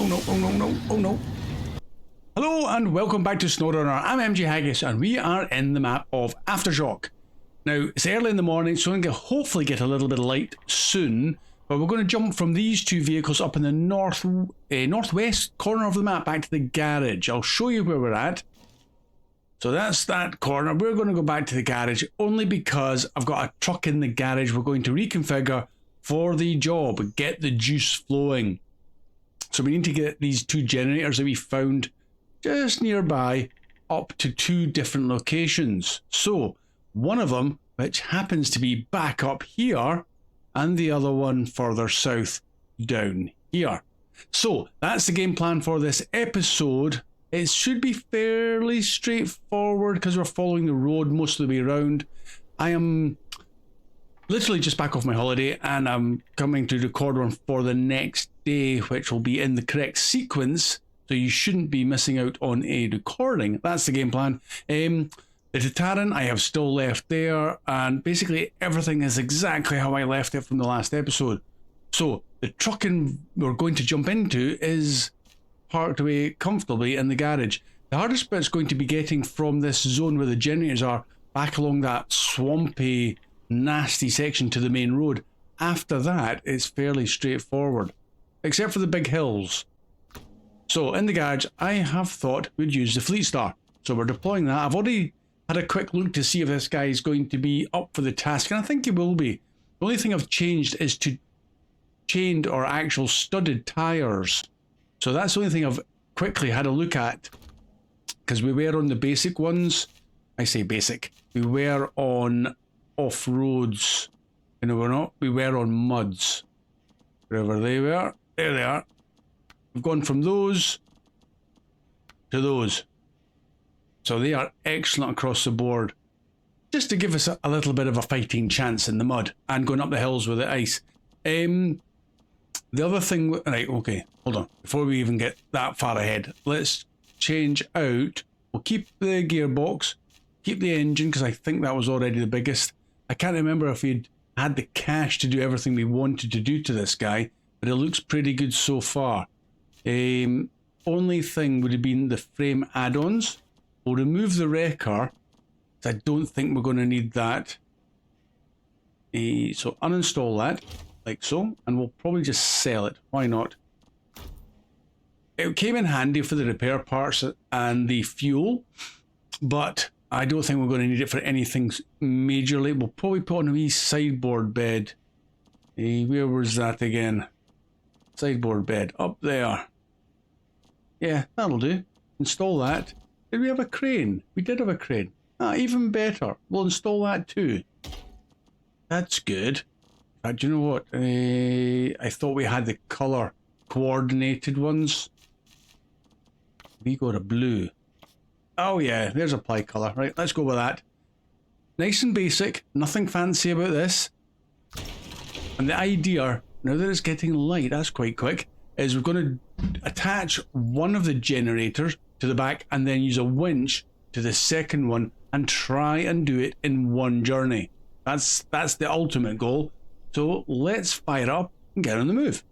Oh no, oh no, no, oh no. Hello and welcome back to Snowrunner. I'm MG Haggis and we are in the map of Aftershock. Now, it's early in the morning, so I'm going to hopefully get a little bit of light soon, but we're going to jump from these two vehicles up in the northwest corner of the map back to the garage. I'll show you where we're at. So that's that corner. We're going to go back to the garage only because I've got a truck in the garage we're going to reconfigure for the job, get the juice flowing. So we need to get these two generators that we found just nearby up to two different locations. So one of them, which happens to be back up here, and the other one further south down here. So that's the game plan for this episode. It should be fairly straightforward because we're following the road most of the way around. I am literally just back off my holiday and I'm coming to record one for the next day, which will be in the correct sequence. So you shouldn't be missing out on a recording. That's the game plan. The Tataran I have still left there, and basically everything is exactly how I left it from the last episode. So the trucking we're going to jump into is parked away comfortably in the garage. The hardest bit is going to be getting from this zone where the generators are back along that swampy, nasty section to the main road. After that, it's fairly straightforward, except for the big hills. So in the garage, I have thought we'd use the Fleet Star. So we're deploying that. I've already had a quick look to see if this guy is going to be up for the task, and I think he will be. The only thing I've changed is to chained or actual studded tires. So that's the only thing I've quickly had a look at, because we were on the basic ones. I say basic. We were on off-roads. No, we're not. We were on muds. Wherever they were. There they are. We've gone from those to those. So they are excellent across the board. Just to give us a little bit of a fighting chance in the mud and going up the hills with the ice. The other thing, right, okay, hold on. Before we even get that far ahead, let's change out. We'll keep the gearbox, keep the engine, because I think that was already the biggest. I can't remember if we'd had the cash to do everything we wanted to do to this guy, but it looks pretty good so far. Only thing would have been the frame add-ons. We'll remove the wrecker, because I don't think we're going to need that. So uninstall that. Like so, and we'll probably just sell it. Why not? It came in handy for the repair parts and the fuel, but I don't think we're going to need it for anything majorly. We'll probably put on a wee sideboard bed. Where was that again? Sideboard bed, up there. Yeah, that'll do. Install that. Did we have a crane? We did have a crane. Ah, even better. We'll install that too. That's good. Do you know what? I thought we had the colour coordinated ones. We got a blue. Oh yeah, there's apply colour. Right, let's go with that. Nice and basic, nothing fancy about this. And the idea, now that it's getting light, that's quite quick, is we're going to attach one of the generators to the back and then use a winch to the second one and try and do it in one journey. That's the ultimate goal. So let's fire up and get on the move.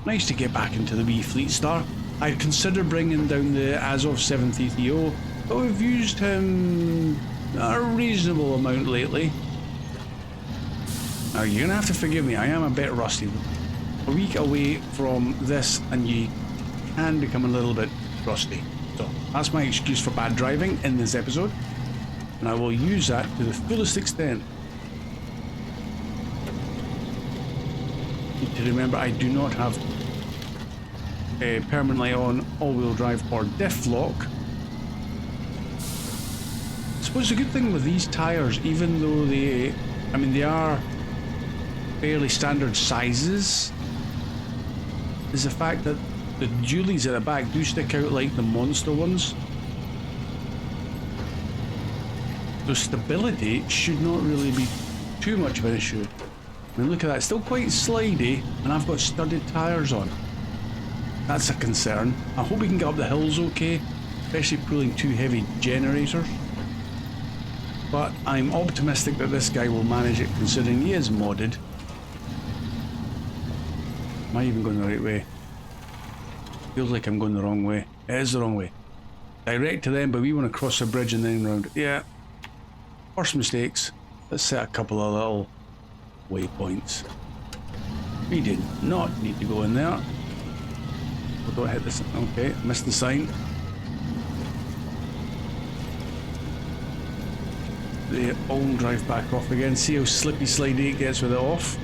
Nice to get back into the wee Fleet Star. I'd consider bringing down the Azov 7th ETO, but we've used him a reasonable amount lately. Now you're going to have to forgive me, I am a bit rusty. A week away from this and you can become a little bit rusty. So that's my excuse for bad driving in this episode, and I will use that to the fullest extent. Need to remember I do not have permanently on all-wheel drive or diff lock. I suppose the good thing with these tyres, even though they are fairly standard sizes, is the fact that the dualies at the back do stick out like the monster ones. So stability should not really be too much of an issue. I mean, look at that, it's still quite slidey, and I've got studded tyres on. That's a concern. I hope we can get up the hills okay. especially pulling two heavy generators. But I'm optimistic that this guy will manage it, considering he is modded. Am I even going the right way? Feels like I'm going the wrong way. It is the wrong way. Direct to them, but we want to cross the bridge and then round. Yeah. First mistakes. Let's set a couple of little waypoints. We did not need to go in there. Oh, don't hit this. Okay, missed the sign. They all drive back off again. See how slippy slidey it gets with it off.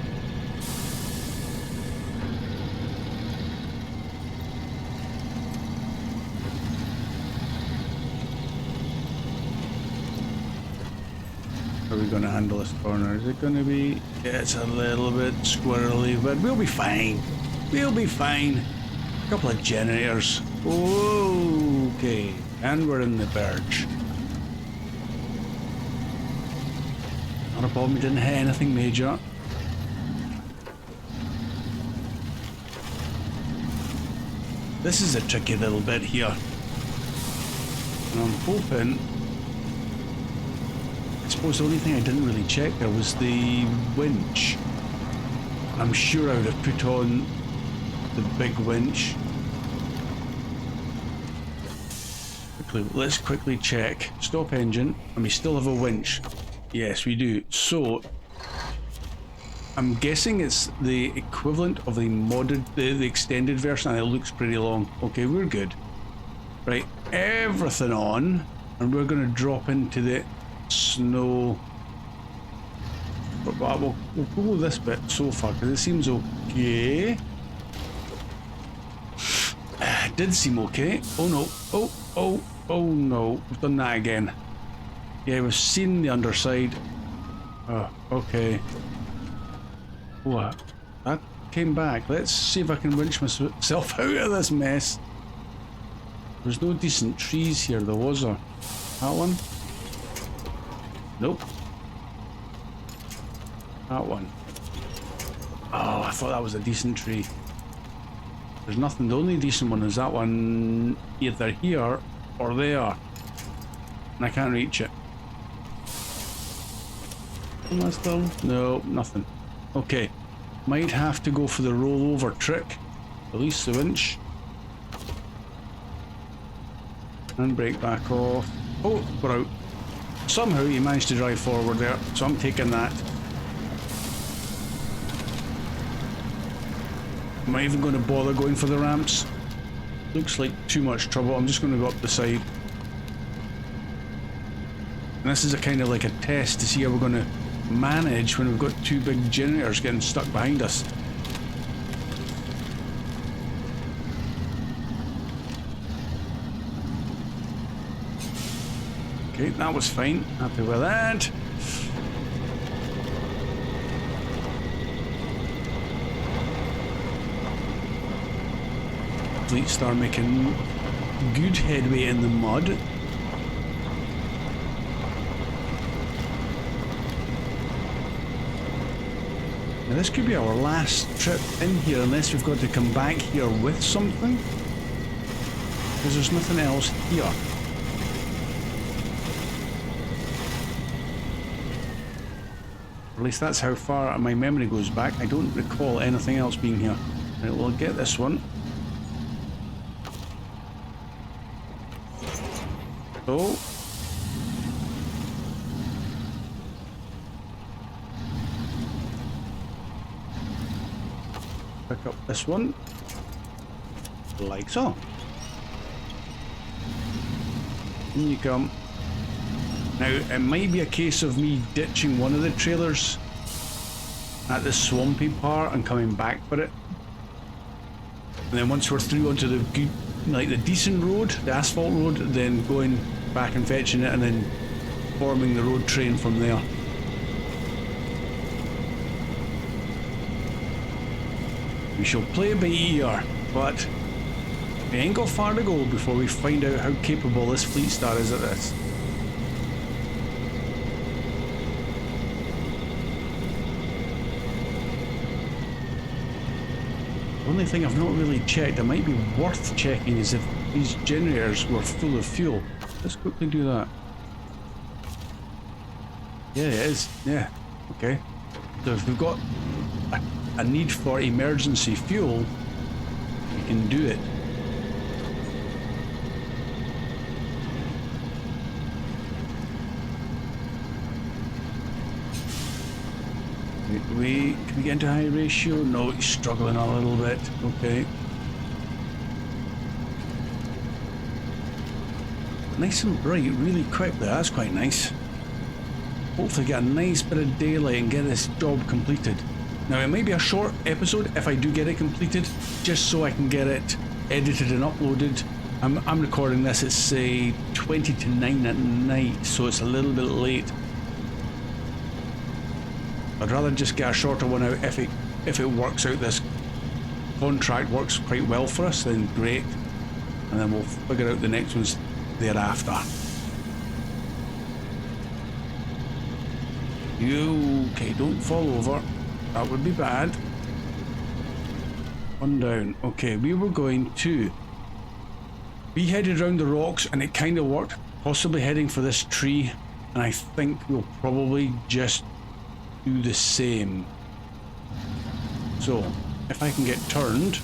How are we going to handle this corner? Is it going to be... Yeah, it's a little bit squirrely, but we'll be fine. We'll be fine. A couple of generators. Okay, and we're in the verge. Not a problem, we didn't hit anything major. This is a tricky little bit here. And I'm hoping... I suppose the only thing I didn't really check there was the winch. I'm sure I would have put on the big winch. Let's quickly check. Stop engine, and we still have a winch. Yes, we do. So, I'm guessing it's the equivalent of the modded, the extended version, and it looks pretty long. Okay, we're good. Right, everything on, and we're going to drop into the snow. But we'll go this bit so far, because it seems okay. It did seem okay. Oh no. Oh no. We've done that again. Yeah, we've seen the underside. Oh, okay. What? That came back. Let's see if I can winch myself out of this mess. There's no decent trees here, though, was there? That one? Nope. That one. Oh, I thought that was a decent tree. There's nothing. The only decent one is that one either here or there. And I can't reach it. Am I still? No, nothing. Okay. Might have to go for the rollover trick. Release the winch. And brake back off. Oh, we're out. Somehow he managed to drive forward there, so I'm taking that. Am I even going to bother going for the ramps? Looks like too much trouble. I'm just going to go up the side. And this is a kind of like a test to see how we're going to manage when we've got two big generators getting stuck behind us. Okay, that was fine. Happy with that. Fleet Star making good headway in the mud. Now this could be our last trip in here unless we've got to come back here with something. Because there's nothing else here. Or at least that's how far my memory goes back. I don't recall anything else being here. Right, we'll get this one. So, pick up this one, like so. In you come. Now, it might be a case of me ditching one of the trailers at the swampy part and coming back for it. And then once we're through onto the good, like the decent road, the asphalt road, then going back and fetching it and then forming the road train from there. We shall play by ear, but we ain't got far to go before we find out how capable this Fleet Star is at this. The only thing I've not really checked, that might be worth checking, is if these generators were full of fuel. Let's quickly do that. Yeah, it is. Yeah. Okay. So if we've got a need for emergency fuel, we can do it. Can we get into high ratio? No, he's struggling a little bit. Okay. Nice and bright, really quickly. That's quite nice. Hopefully get a nice bit of daylight and get this job completed. Now it might be a short episode if I do get it completed, just so I can get it edited and uploaded. I'm recording this at say 20 to 9 at night, so it's a little bit late. I'd rather just get a shorter one out if it works out. This contract works quite well for us, then great, and then we'll figure out the next ones thereafter. Okay, don't fall over. That would be bad. One down. Okay, we were going to... We headed around the rocks and it kind of worked. Possibly heading for this tree. And I think we'll probably just do the same. So, if I can get turned...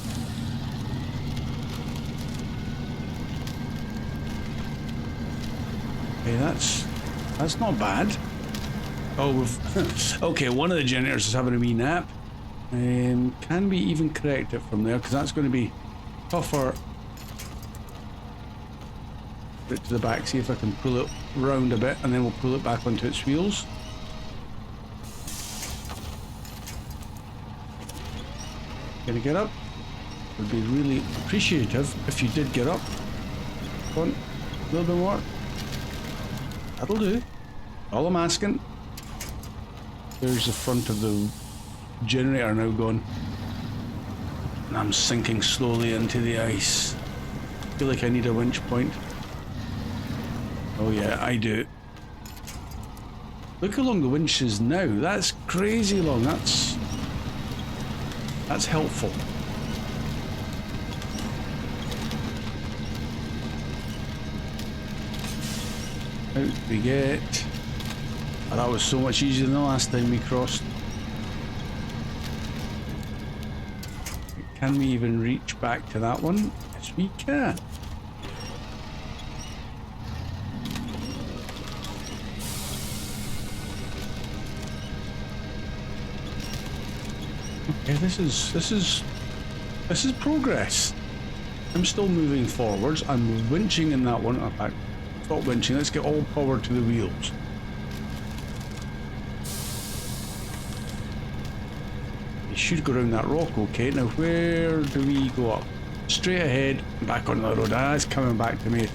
Okay, that's not bad. Oh, we've okay, one of the generators is having a wee nap. Can we even correct it from there? Because that's going to be tougher. Put it to the back, see if I can pull it round a bit, and then we'll pull it back onto its wheels. Gonna get up? Would be really appreciative if you did get up. Come on, a little bit more. That'll do. All I'm asking. There's the front of the generator now gone. And I'm sinking slowly into the ice. I feel like I need a winch point. Oh yeah, I do. Look how long the winch is now. That's crazy long. That's helpful. Out we get. Oh, that was so much easier than the last time we crossed. Can we even reach back to that one? Yes, we can. Okay, this is progress. I'm still moving forwards. I'm winching in that one. In fact, stop winching. Let's get all power to the wheels. You should go around that rock, okay. Now where do we go up? Straight ahead, back on the road. Ah, it's coming back to me.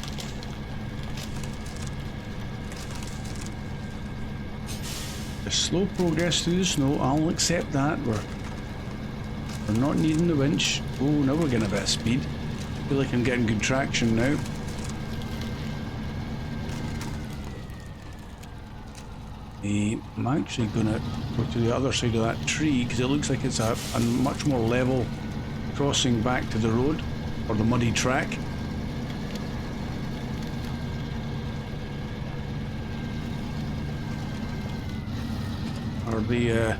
A slow progress through the snow, I'll accept that. We're not needing the winch. Oh, now we're getting a bit of speed. I feel like I'm getting good traction now. I'm actually going to go to the other side of that tree because it looks like it's a much more level crossing back to the road or the muddy track. Are the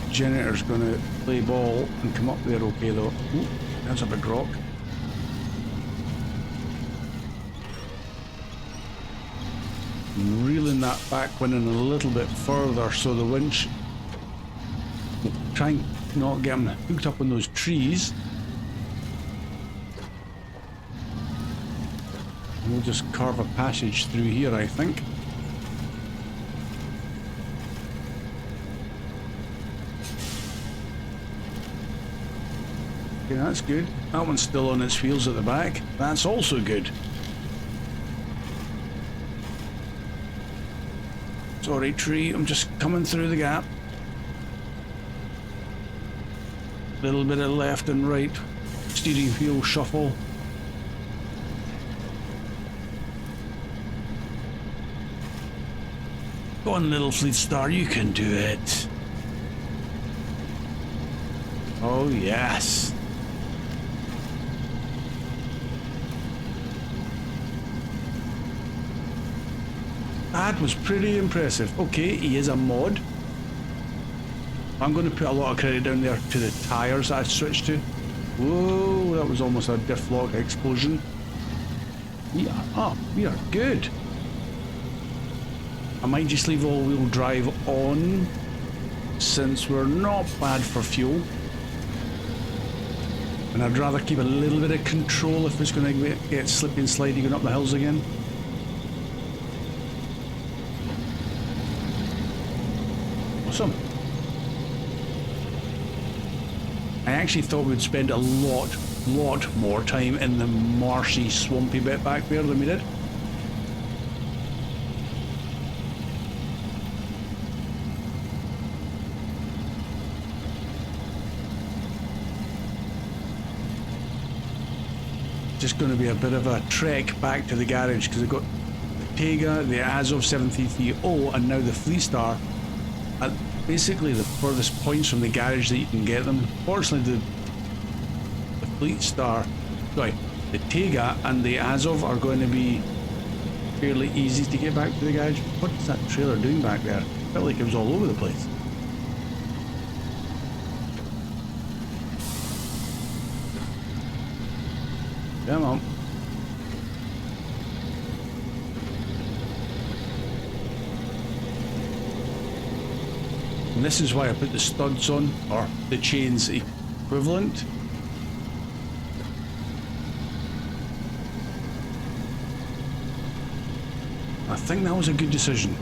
generators going to play ball and come up there okay though? Ooh, that's a big rock. Reeling that back one in a little bit further so the winch will try and not get them hooked up on those trees. And we'll just carve a passage through here, I think. Okay, that's good. That one's still on its wheels at the back. That's also good. Sorry, tree, I'm just coming through the gap. Little bit of left and right steering wheel shuffle. Go on, little Fleet Star, you can do it. Oh, yes. That was pretty impressive. Okay, he is a mod. I'm going to put a lot of credit down there to the tyres that I switched to. Whoa, that was almost a diff lock explosion. We are up. We are good. I might just leave all-wheel drive on since we're not bad for fuel. And I'd rather keep a little bit of control if it's going to get slippy and slidey going up the hills again. Awesome. I actually thought we'd spend a lot more time in the marshy, swampy bit back there than we did. Just going to be a bit of a trek back to the garage because I've got the Tega, the Azov 7330 and now the Fleetstar at basically the furthest points from the garage that you can get them. Fortunately the Fleetstar, sorry, the Tega and the Azov are going to be fairly easy to get back to the garage. What is that trailer doing back there? Felt like it was all over the place. Come on. And this is why I put the studs on, or the chains equivalent. I think that was a good decision.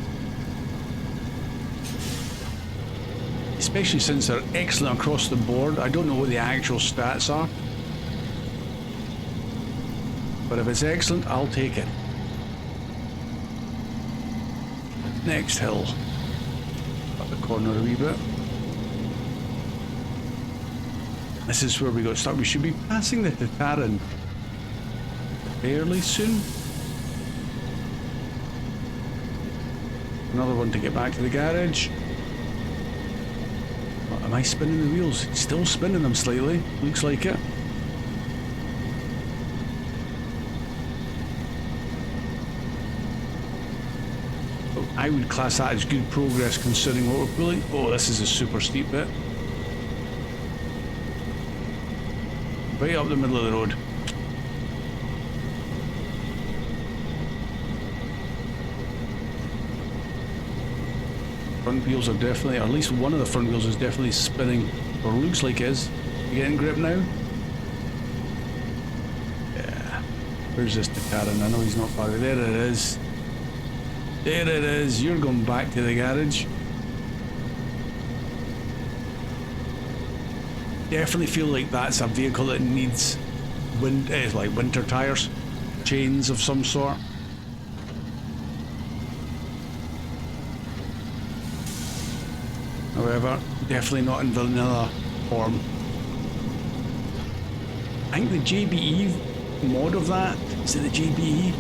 Especially since they're excellent across the board. I don't know what the actual stats are. But if it's excellent, I'll take it. Next hill. Up the corner a wee bit. This is where we got stuck. We should be passing the Tataran fairly soon. Another one to get back to the garage. What, am I spinning the wheels? Still spinning them slightly. Looks like it. I would class that as good progress considering what we're pulling. Oh, this is a super steep bit. Right up the middle of the road. Front wheels are definitely, or at least one of the front wheels is definitely spinning, or looks like it is. You getting grip now? Yeah. Where's this Tataran? I know he's not far away. There it is. There it is, you're going back to the garage. Definitely feel like that's a vehicle that needs like winter tires, chains of some sort. However, definitely not in vanilla form. I think the JBE mod of that, is it the JBE?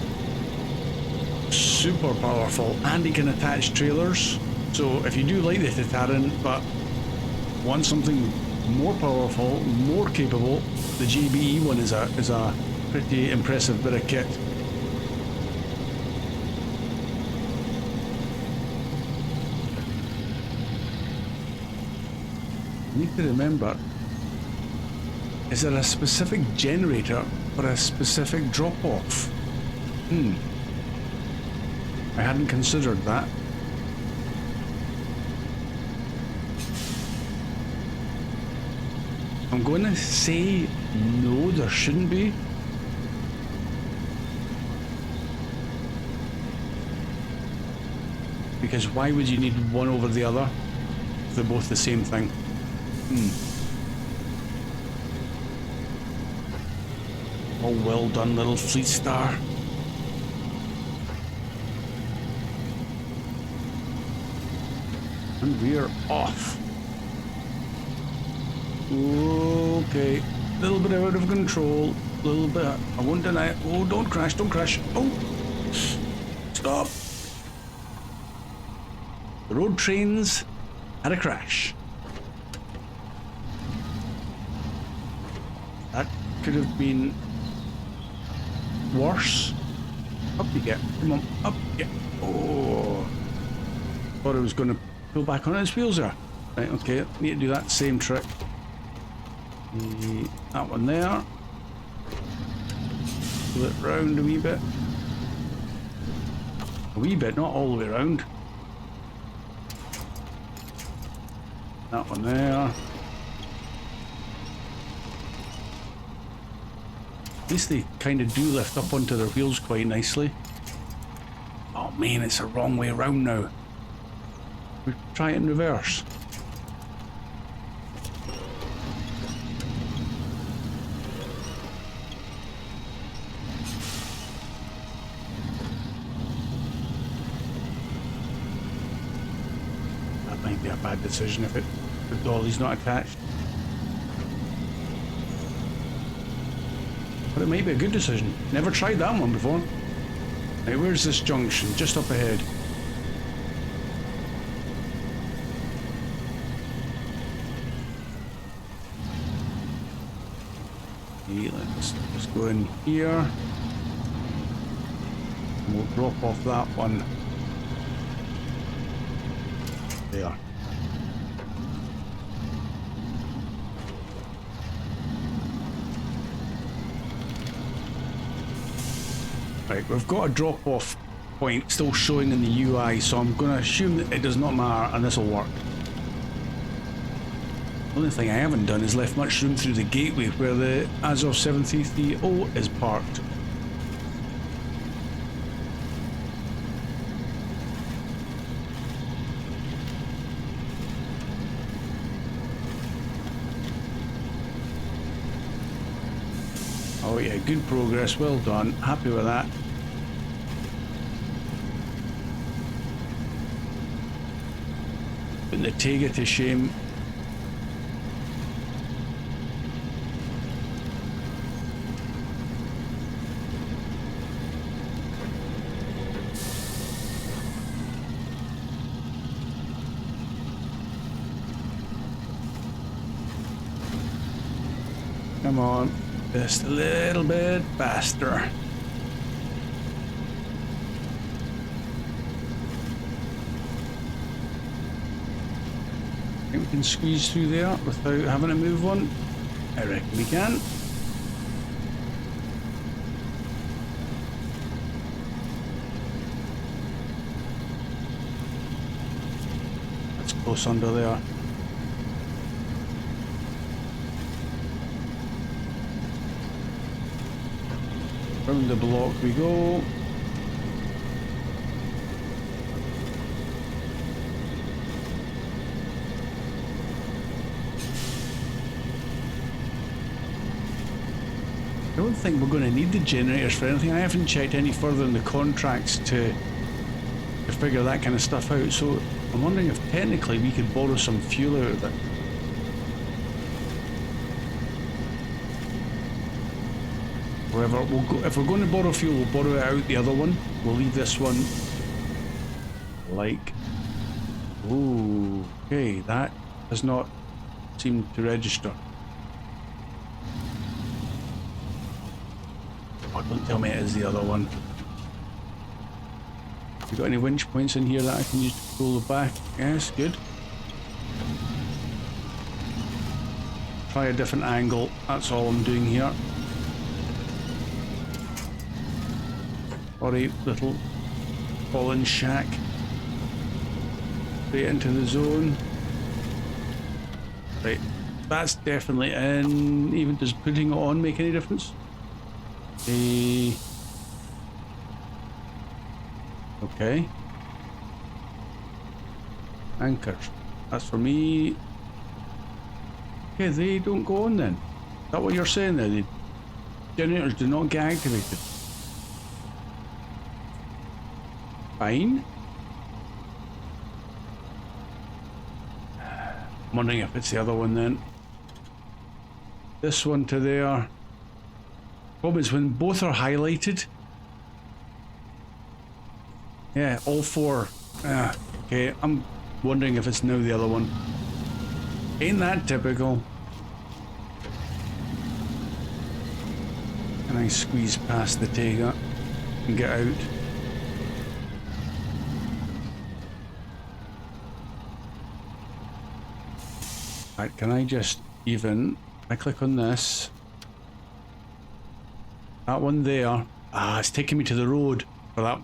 Super powerful, and he can attach trailers. So if you do like the Tataran but want something more powerful, more capable, the GBE one is a pretty impressive bit of kit. You need to remember, is there a specific generator or a specific drop-off? I hadn't considered that. I'm going to say no, there shouldn't be. Because why would you need one over the other if they're both the same thing? Oh, well done, little Fleetstar. And we're off. Okay, little bit out of control, little bit. I won't deny it. Oh, don't crash, don't crash. Oh, stop. The road trains had a crash. That could have been worse. Up you get. Come on, up you get. Oh. Thought I was going to pull back on its wheels there. Right, okay, need to do that same trick. That one there. Pull it round a wee bit. A wee bit, not all the way around. That one there. At least they kind of do lift up onto their wheels quite nicely. Oh man, it's the wrong way around now. We try it in reverse. That might be a bad decision if the dolly's not attached. But it might be a good decision. Never tried that one before. Right, where's this junction? Just up ahead. Okay, let's just go in here. And we'll drop off that one. There. Right, we've got a drop-off point still showing in the UI, so I'm going to assume that it does not matter and this will work. The only thing I haven't done is left much room through the gateway where the Azov 7330 is parked. Oh yeah, good progress, well done, happy with that. Putting the Tega to shame. Come on. Just a little bit faster. I think we can squeeze through there without having to move one. I reckon we can. That's close under there. Round the block we go. I don't think we're going to need the generators for anything. I haven't checked any further in the contracts to figure that kind of stuff out, so I'm wondering if technically we could borrow some fuel out of it. However, we'll go, if we're going to borrow fuel, we'll borrow it out the other one. We'll leave this one like... Ooh, okay, that does not seem to register. Oh, don't tell me it is the other one. Have you got any winch points in here that I can use to pull the back? Yes, good. Try a different angle, that's all I'm doing here. Sorry, little fallen shack. Straight into the zone. Right, that's definitely in. Even does putting it on make any difference? Okay. Anchors. That's for me. Okay, they don't go on then. Is that what you're saying there? The generators do not get activated. Fine. I'm wondering if it's the other one then. This one to there. Problem is when both are highlighted. Yeah, all four. Okay, I'm wondering if it's now the other one. Ain't that typical? Can I squeeze past the Tega? and get out. Right, can I just even... I click on this. That one there. Ah, it's taking me to the road for that.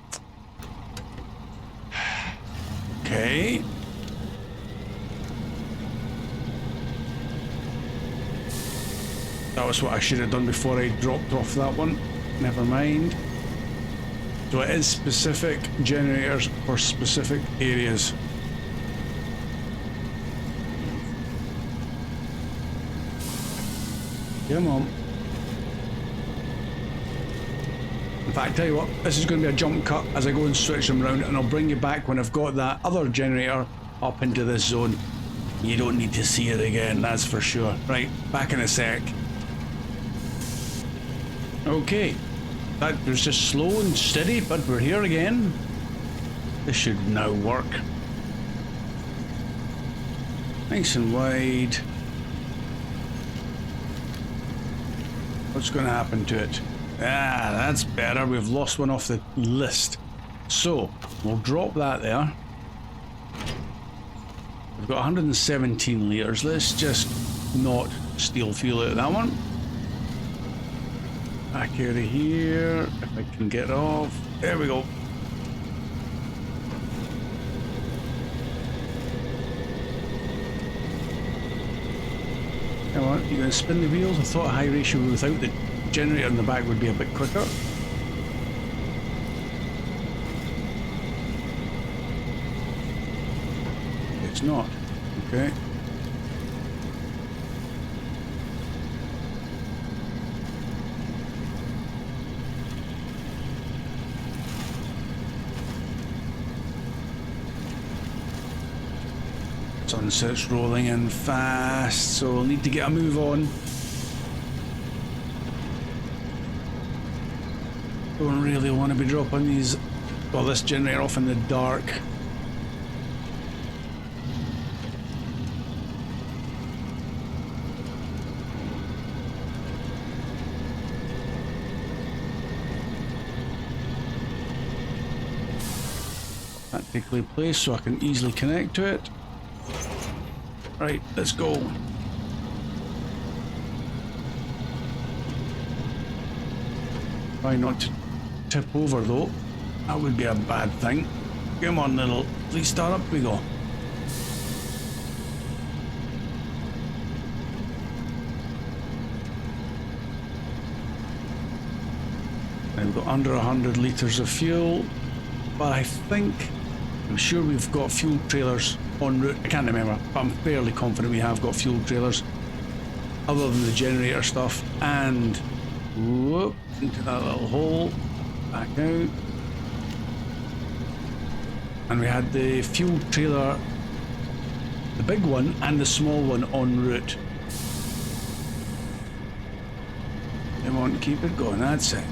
Okay. That was what I should have done before I dropped off that one. Never mind. So it is specific generators for specific areas. Come on. In fact, tell you what, this is going to be a jump cut as I go and switch them around, and I'll bring you back when I've got that other generator up into this zone. You don't need to see it again, that's for sure. Right, back in a sec. Okay, that was just slow and steady, but we're here again. This should now work. Nice and wide. What's going to happen to it? Ah, that's better. We've lost one off the list. So, we'll drop that there. We've got 117 litres. Let's just not steal fuel out of that one. Back out of here. If I can get off. There we go. Come on, you going to spin the wheels? I thought a high ratio without the generator in the back would be a bit quicker. It's not. Okay. Sunset's rolling in fast, so we'll need to get a move on. Don't really want to be dropping these, well, this generator off in the dark. Practically placed so I can easily connect to it. Right, let's go. Try not to tip over though. That would be a bad thing. Come on, little. Please start up we go. Now we've got under 100 litres of fuel, but I'm sure we've got fuel trailers en route. I can't remember, but I'm fairly confident we have got fuel trailers other than the generator stuff. And whoop, into that little hole, back out. And we had the fuel trailer, the big one and the small one en route. Come on, keep it going, that's it.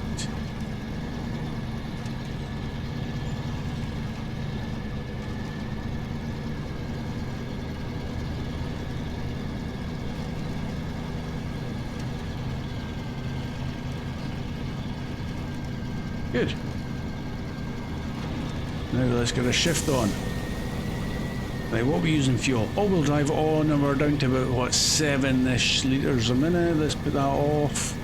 Good. Now let's get a shift on. Right, what are we using fuel? All-wheel drive on, and we're down to about, what, 7-ish litres a minute. Let's put that off.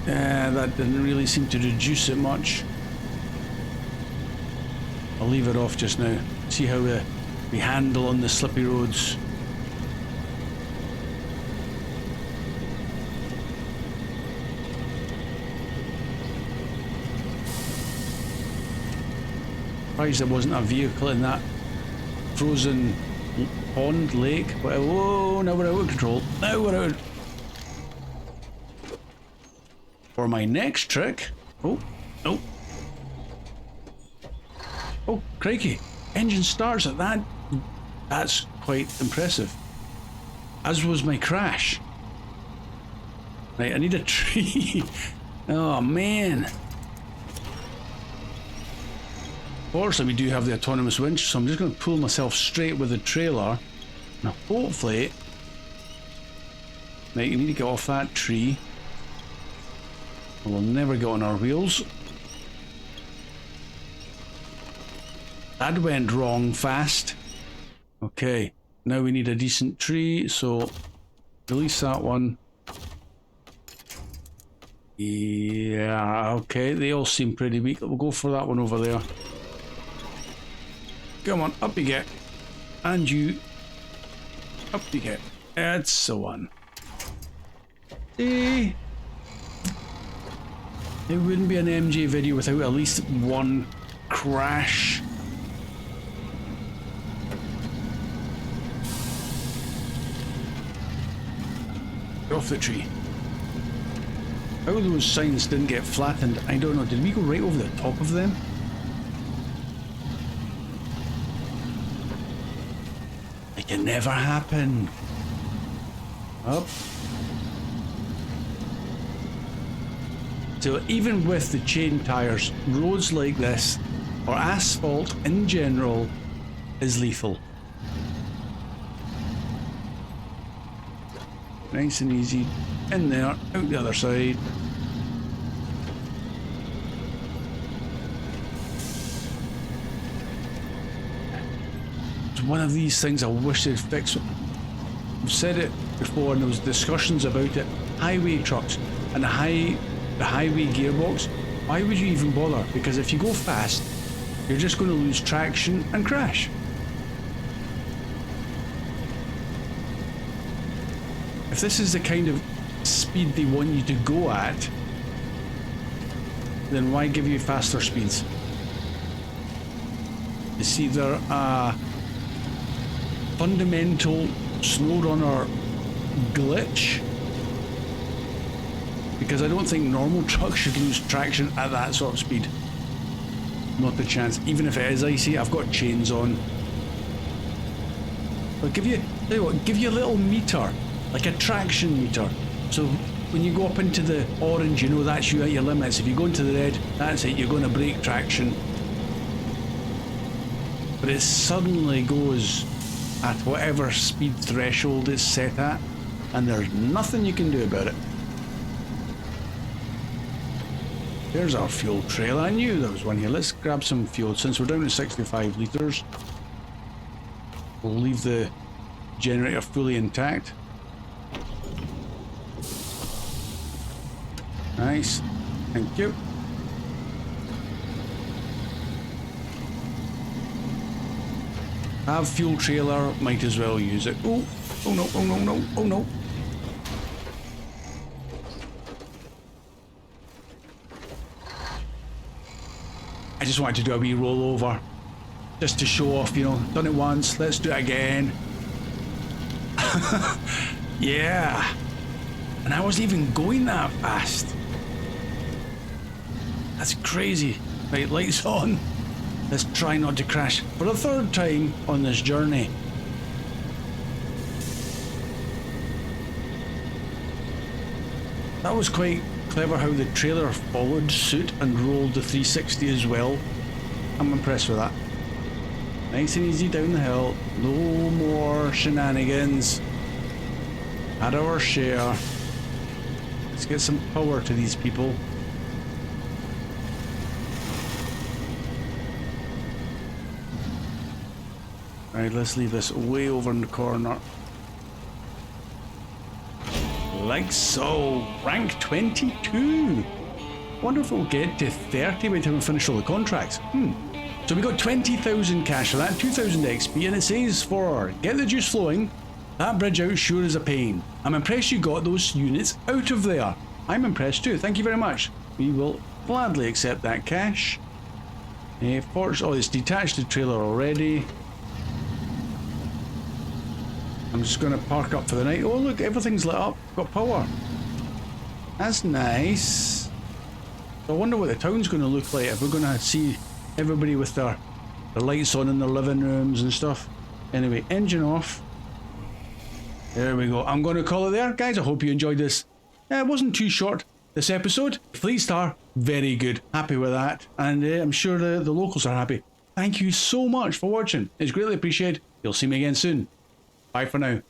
That didn't really seem to reduce it much. I'll leave it off just now. See how we handle on the slippy roads. Surprised there wasn't a vehicle in that frozen pond, lake. But whoa, now we're out of control. Now we're out. For my next trick. Oh, no. Oh, crikey. Engine starts at that. That's quite impressive. As was my crash. Right, I need a tree. Oh, man. Fortunately, we do have the autonomous winch, so I'm just going to pull myself straight with the trailer. Now, hopefully... Right, you need to get off that tree. We'll never get on our wheels. That went wrong fast. Okay, now we need a decent tree, so release that one. Yeah, okay, they all seem pretty weak. We'll go for that one over there. Come on, up you get. And you. Up you get. That's the one. See? It wouldn't be an MJ video without at least one crash. Get off the tree. How those signs didn't get flattened, I don't know. Did we go right over the top of them? It can never happen. Up. So even with the chain tires, roads like this, or asphalt in general, is lethal. Nice and easy. In there, out the other side. It's one of these things I wish they'd fix. I've said it before and there was discussions about it. Highway trucks and the highway gearbox, why would you even bother? Because if you go fast, you're just going to lose traction and crash. If this is the kind of speed they want you to go at, then why give you faster speeds? It's either a fundamental Snowrunner glitch, because I don't think normal trucks should lose traction at that sort of speed. Not a chance. Even if it is icy, I've got chains on. But tell you what, give you a little meter, like a traction meter. So when you go up into the orange, you know that's you at your limits. If you go into the red, that's it, you're going to break traction. But it suddenly goes at whatever speed threshold it's set at, and there's nothing you can do about it. There's our fuel trail. I knew there was one here. Let's grab some fuel. Since we're down to 65 litres, we'll leave the generator fully intact. Nice. Thank you. Have fuel trailer, might as well use it. Oh, oh no, oh no, no, oh no. I just wanted to do a wee rollover, just to show off, you know, done it once, let's do it again. Yeah, and I wasn't even going that fast. That's crazy. Right, lights on. Let's try not to crash for a third time on this journey. That was quite clever how the trailer followed suit and rolled the 360 as well. I'm impressed with that. Nice and easy down the hill. No more shenanigans. Had our share. Let's get some power to these people. Alright, let's leave this way over in the corner. Like so. Rank 22. Wonder if we'll get to 30 by the time we finish all the contracts. So we got 20,000 cash for that, 2,000 XP, and it says for get the juice flowing. That bridge out sure is a pain. I'm impressed you got those units out of there. I'm impressed too. Thank you very much. We will gladly accept that cash. Oh, it's detached the trailer already. I'm just going to park up for the night. Oh look, everything's lit up. Got power. That's nice. So I wonder what the town's going to look like if we're going to see everybody with their lights on in their living rooms and stuff. Anyway, engine off. There we go. I'm going to call it there. Guys, I hope you enjoyed this. It wasn't too short, this episode. 3-star, very good. Happy with that. And I'm sure the locals are happy. Thank you so much for watching. It's greatly appreciated. You'll see me again soon. Bye for now.